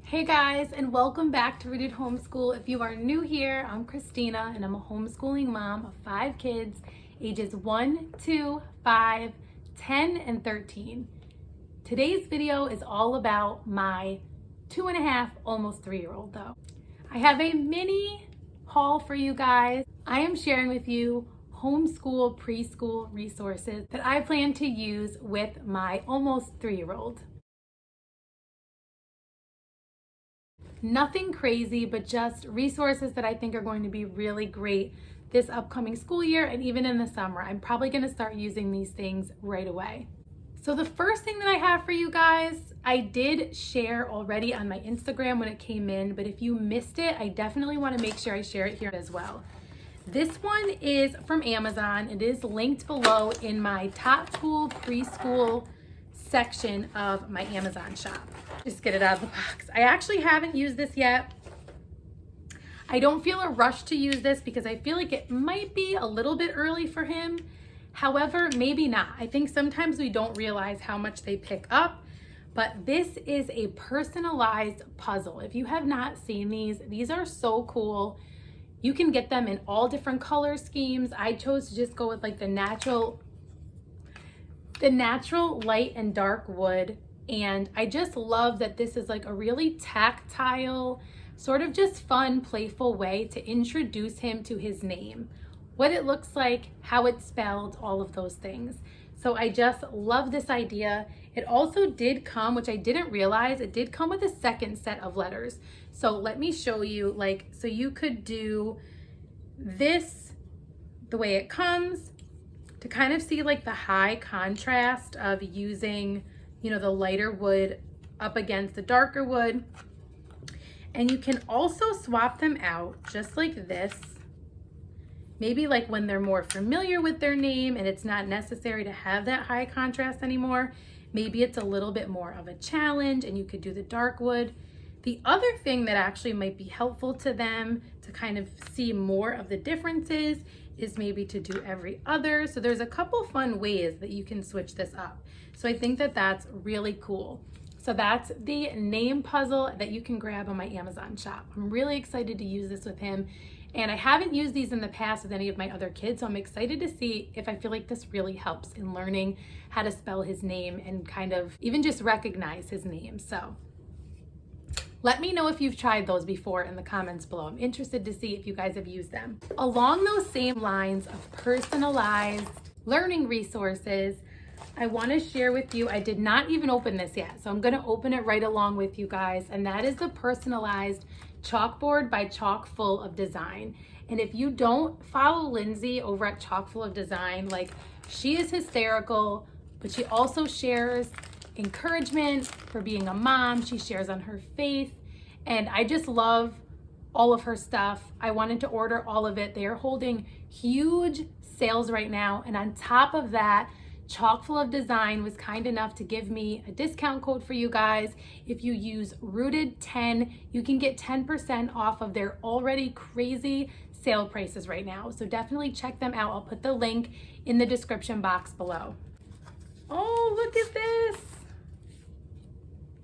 Hey guys, and welcome back to Rooted Homeschool. If you are new here, I'm Christina and I'm a homeschooling mom of 5 kids, ages 1, 2, 5, 10, and 13. Today's video is all about my 2.5, almost 3-year-old though. I have a mini haul for you guys. I am sharing with you homeschool preschool resources that I plan to use with my almost 3-year-old. Nothing crazy, but just resources that I think are going to be really great this upcoming school year and even in the summer. I'm probably going to start using these things right away. So the first thing that I have for you guys, I did share already on my Instagram when it came in, but if you missed it, I definitely want to make sure I share it here as well. This one is from Amazon. It is linked below in my Top School Preschool section of my Amazon shop. Just get it out of the box. I actually haven't used this yet. I don't feel a rush to use this because I feel like it might be a little bit early for him. However, maybe not. I think sometimes we don't realize how much they pick up, but this is a personalized puzzle. If you have not seen these are so cool. You can get them in all different color schemes. I chose to just go with like the natural light and dark wood. And I just love that this is like a really tactile, sort of just fun, playful way to introduce him to his name, what it looks like, how it's spelled, all of those things. So I just love this idea. It also did come, which I didn't realize, it did come with a second set of letters. So let me show you, so you could do this the way it comes to kind of see like the high contrast of using, the lighter wood up against the darker wood. And you can also swap them out just like this. Maybe like when they're more familiar with their name and it's not necessary to have that high contrast anymore. Maybe it's a little bit more of a challenge and you could do the dark wood. The other thing that actually might be helpful to them to kind of see more of the differences is maybe to do every other. So there's a couple fun ways that you can switch this up. So I think that that's really cool. So that's the name puzzle that you can grab on my Amazon shop. I'm really excited to use this with him. And I haven't used these in the past with any of my other kids, so I'm excited to see if I feel like this really helps in learning how to spell his name and kind of even just recognize his name. So let me know if you've tried those before in the comments below. I'm interested to see if you guys have used them. Along those same lines of personalized learning resources, I want to share with you, I did not even open this yet, so I'm going to open it right along with you guys, and that is the personalized Chalkboard by Chock-full of Design. And if you don't follow Lindsay over at Chock-full of Design, she is hysterical, but she also shares encouragement for being a mom. She shares on her faith, and I just love all of her stuff. I wanted to order all of it. They are holding huge sales right now, and on top of that, Chock-full of Design was kind enough to give me a discount code for you guys. If you use Rooted10, you can get 10% off of their already crazy sale prices right now. So definitely check them out. I'll put the link in the description box below. Oh, look at this.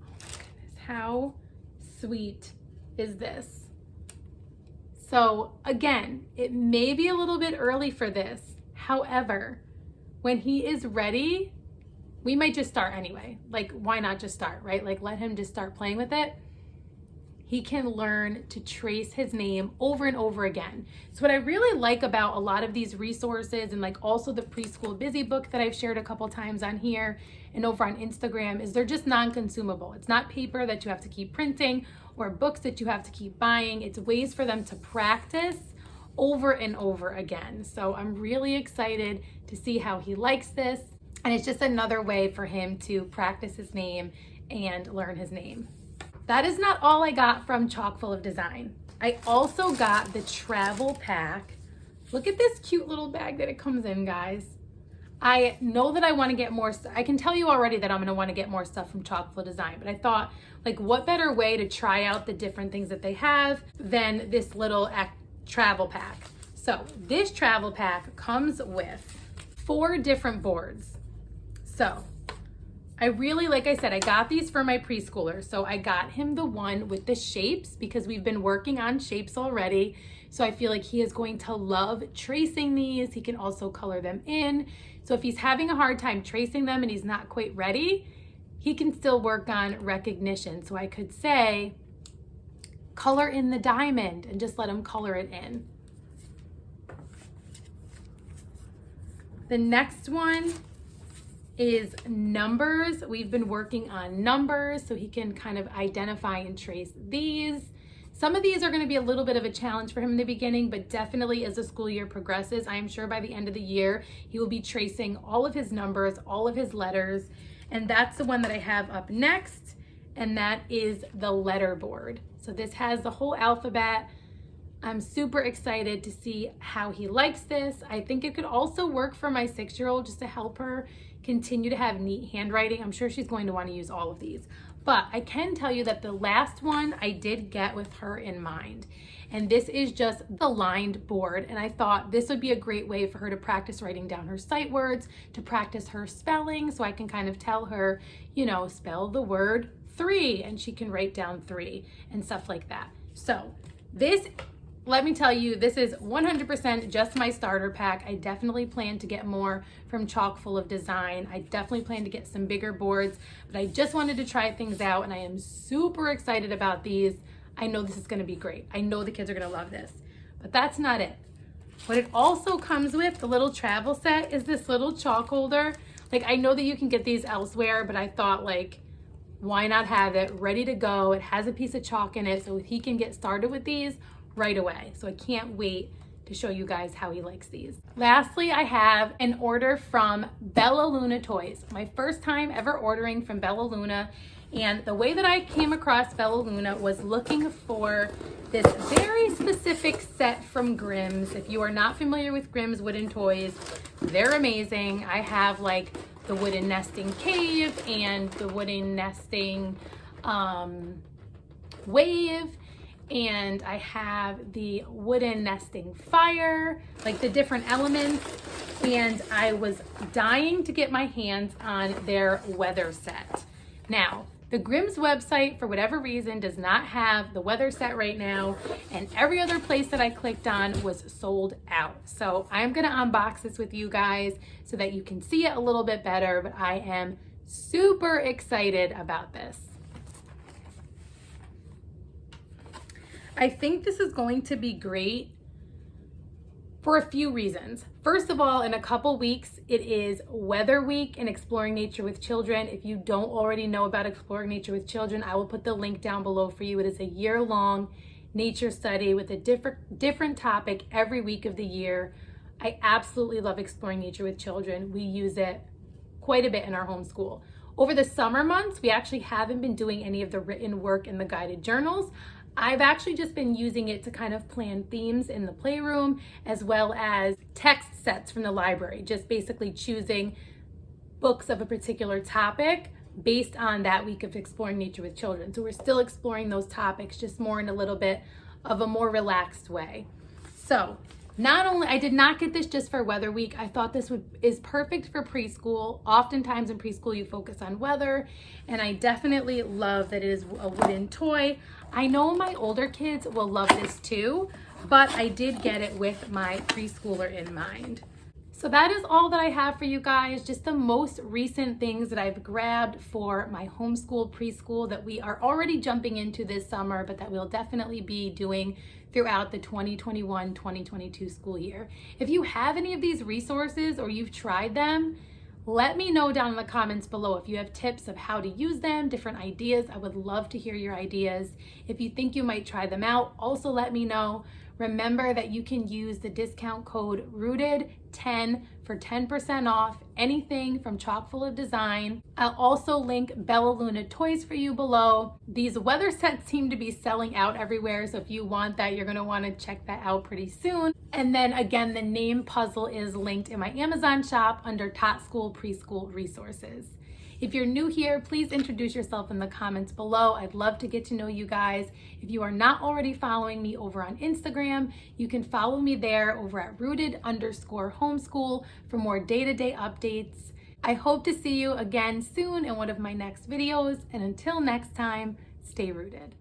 Oh my goodness, how sweet is this? So again, it may be a little bit early for this. However, when he is ready, we might just start anyway. Why not just start, right? Let him just start playing with it. He can learn to trace his name over and over again. So what I really like about a lot of these resources and also the Preschool Busy book that I've shared a couple times on here and over on Instagram is they're just non-consumable. It's not paper that you have to keep printing or books that you have to keep buying. It's ways for them to practice over and over again. So I'm really excited to see how he likes this. And it's just another way for him to practice his name and learn his name. That is not all I got from Chock-full of Design. I also got the travel pack. Look at this cute little bag that it comes in, guys. I know that I want to get more. I can tell you already that I'm going to want to get more stuff from Chock-full of Design, but I thought, what better way to try out the different things that they have than this little travel pack. So this travel pack comes with 4 different boards. So I really, like I said, I got these for my preschooler. So I got him the one with the shapes because we've been working on shapes already. So I feel like he is going to love tracing these. He can also color them in. So if he's having a hard time tracing them and he's not quite ready, he can still work on recognition. So I could say, color in the diamond, and just let him color it in. The next one is numbers. We've been working on numbers so he can kind of identify and trace these. Some of these are going to be a little bit of a challenge for him in the beginning, but definitely as the school year progresses, I am sure by the end of the year, he will be tracing all of his numbers, all of his letters. And that's the one that I have up next, and that is the letter board. So this has the whole alphabet. I'm super excited to see how he likes this. I think it could also work for my 6-year-old just to help her continue to have neat handwriting. I'm sure she's going to want to use all of these. But I can tell you that the last one I did get with her in mind. And this is just the lined board. And I thought this would be a great way for her to practice writing down her sight words, to practice her spelling, so I can kind of tell her, you know, spell the word 3, and she can write down 3 and stuff like that. So this, let me tell you, this is 100% just my starter pack. I definitely plan to get more from Chock-full of Design. I definitely plan to get some bigger boards, but I just wanted to try things out, and I am super excited about these. I know this is gonna be great. I know the kids are gonna love this, but that's not it. What it also comes with, the little travel set, is this little chalk holder. Like, I know that you can get these elsewhere, but I thought, like, why not have it ready to go? It has a piece of chalk in it, so he can get started with these right away. So I can't wait to show you guys how he likes these. Lastly, I have an order from Bella Luna Toys. My first time ever ordering from Bella Luna. And the way that I came across Bella Luna was looking for this very specific set from Grimm's. If you are not familiar with Grimm's wooden toys, they're amazing. I have like the wooden nesting cave and the wooden nesting wave, and I have the wooden nesting fire, like the different elements. And I was dying to get my hands on their weather set. Now, the Grimm's website, for whatever reason, does not have the weather set right now, and every other place that I clicked on was sold out. So I'm gonna unbox this with you guys so that you can see it a little bit better, but I am super excited about this. I think this is going to be great for a few reasons. First of all, in a couple weeks, it is Weather Week and Exploring Nature with Children. If you don't already know about Exploring Nature with Children, I will put the link down below for you. It is a year-long nature study with a different topic every week of the year. I absolutely love Exploring Nature with Children. We use it quite a bit in our homeschool. Over the summer months, we actually haven't been doing any of the written work in the guided journals. I've actually just been using it to kind of plan themes in the playroom, as well as text sets from the library, just basically choosing books of a particular topic based on that week of Exploring Nature with Children. So we're still exploring those topics, just more in a little bit of a more relaxed way. So not only, I did not get this just for Weather Week. I thought this is perfect for preschool. Oftentimes in preschool you focus on weather, and I definitely love that it is a wooden toy. I know my older kids will love this too, but I did get it with my preschooler in mind. So that is all that I have for you guys, just the most recent things that I've grabbed for my homeschool preschool that we are already jumping into this summer, but that we'll definitely be doing throughout the 2021-2022 school year. If you have any of these resources or you've tried them, let me know down in the comments below. If you have tips of how to use them, different ideas, I would love to hear your ideas. If you think you might try them out, also let me know. Remember that you can use the discount code ROOTED10 for 10% off anything from Chock-full of Design. I'll also link Bella Luna Toys for you below. These weather sets seem to be selling out everywhere, so if you want that, you're gonna wanna check that out pretty soon. And then again, the name puzzle is linked in my Amazon shop under Tot School Preschool Resources. If you're new here, please introduce yourself in the comments below. I'd love to get to know you guys. If you are not already following me over on Instagram, you can follow me there over at rooted_homeschool for more day-to-day updates. I hope to see you again soon in one of my next videos, and until next time, stay rooted.